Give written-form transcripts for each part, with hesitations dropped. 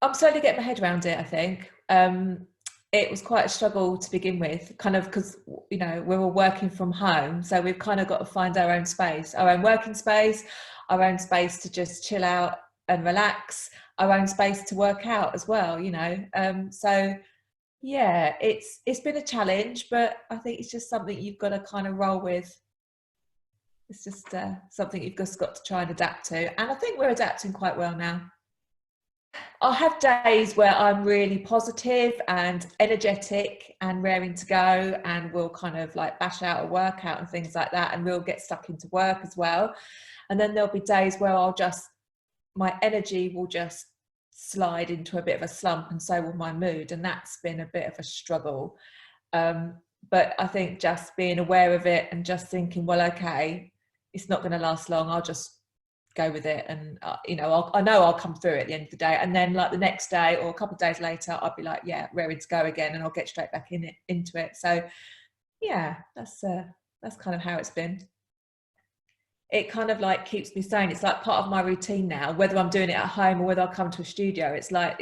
I'm slowly getting my head around it, I think. It was quite a struggle to begin with, kind of because, you know, we're all working from home. So we've kind of got to find our own space, our own working space, our own space to just chill out and relax, our own space to work out as well, you know. So yeah, it's been a challenge, but I think it's just something you've got to kind of roll with. It's just something you've just got to try and adapt to. And I think we're adapting quite well now. I'll have days where I'm really positive and energetic and raring to go, and we'll kind of like bash out a workout and things like that, and we'll get stuck into work as well. And then there'll be days where my energy will just slide into a bit of a slump, and so will my mood, and that's been a bit of a struggle. But I think just being aware of it and just thinking, well, okay, it's not going to last long, I'll just go with it, and you know, I know I'll come through it at the end of the day, and then like the next day or a couple of days later I'll be like, yeah, raring to go again, and I'll get straight back into it. So yeah, that's kind of how it's been. It kind of like keeps me sane. It's like part of my routine now, whether I'm doing it at home or whether I come to a studio. It's like,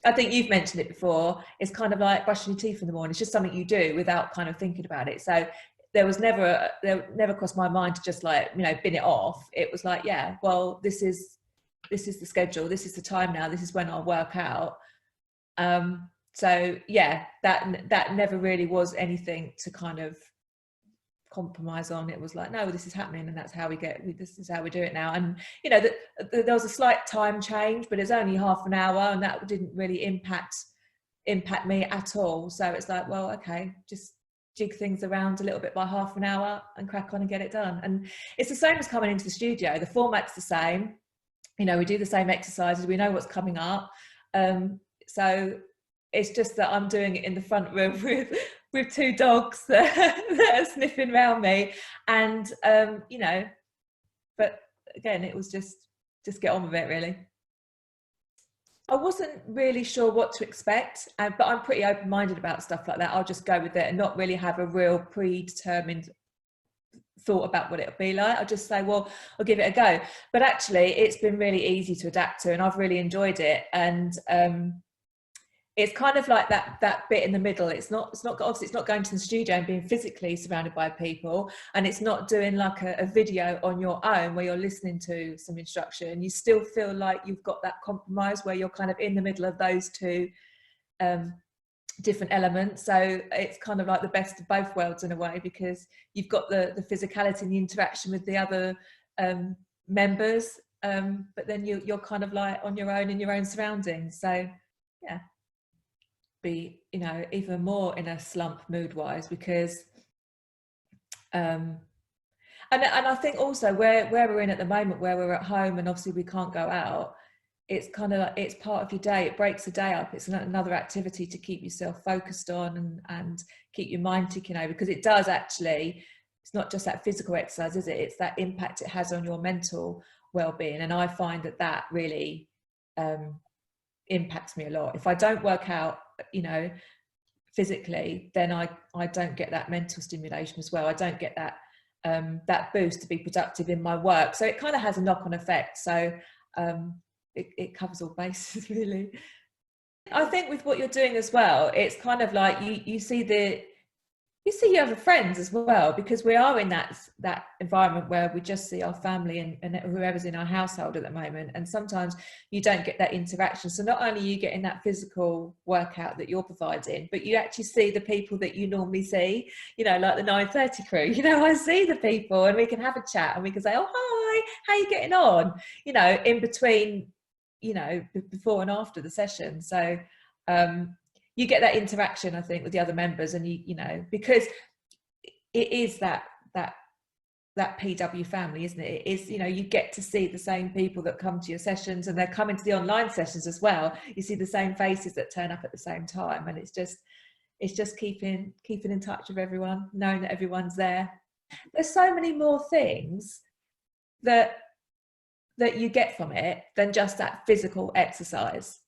I think you've mentioned it before, it's kind of like brushing your teeth in the morning. It's just something you do without kind of thinking about it. So there never crossed my mind to just like, you know, bin it off. It was like, yeah, well, this is the schedule, this is the time now, this is when I'll work out. So yeah, that never really was anything to kind of compromise on. It was like, no, this is happening, and that's how this is how we do it now. And you know, there was a slight time change, but it's only half an hour, and that didn't really impact me at all. So it's like, well, okay, just jig things around a little bit by half an hour and crack on and get it done. And it's the same as coming into the studio. The format's the same, you know, we do the same exercises, we know what's coming up. So it's just that I'm doing it in the front room with two dogs that are sniffing around me, and you know, but again, it was just get on with it, really. I wasn't really sure what to expect, but I'm pretty open-minded about stuff like that. I'll just go with it and not really have a real predetermined thought about what it'll be like. I'll just say, well, I'll give it a go. But actually, it's been really easy to adapt to, and I've really enjoyed it. And it's kind of like that bit in the middle. It's not obviously it's not going to the studio and being physically surrounded by people, and it's not doing like a video on your own where you're listening to some instruction. You still feel like you've got that compromise where you're kind of in the middle of those two different elements. So it's kind of like the best of both worlds in a way, because you've got the physicality and the interaction with the other members, but then you're kind of like on your own in your own surroundings. So yeah, be, you know, even more in a slump mood wise, because and I think also where we're in at the moment, where we're at home and obviously we can't go out, it's kind of like, it's part of your day, it breaks the day up, it's another activity to keep yourself focused on and keep your mind ticking over, because it does actually, it's not just that physical exercise, is it? It's that impact it has on your mental well-being, and I find that really impacts me a lot. If I don't work out, you know, physically, then I don't get that mental stimulation as well. I don't get that boost to be productive in my work. So it kind of has a knock-on effect. So it covers all bases, really. I think with what you're doing as well, it's kind of like you see your other friends as well, because we are in that environment where we just see our family and whoever's in our household at the moment, and sometimes you don't get that interaction. So not only are you getting that physical workout that you're providing, but you actually see the people that you normally see, you know, like the 9:30 crew. You know, I see the people and we can have a chat and we can say, oh, hi, how are you getting on, you know, in between, you know, before and after the session. So you get that interaction, I think, with the other members, and you know, because it is that PW family, isn't it? It is, you know, you get to see the same people that come to your sessions, and they're coming to the online sessions as well. You see the same faces that turn up at the same time, and it's just keeping in touch with everyone, knowing that everyone's there. There's so many more things that you get from it than just that physical exercise.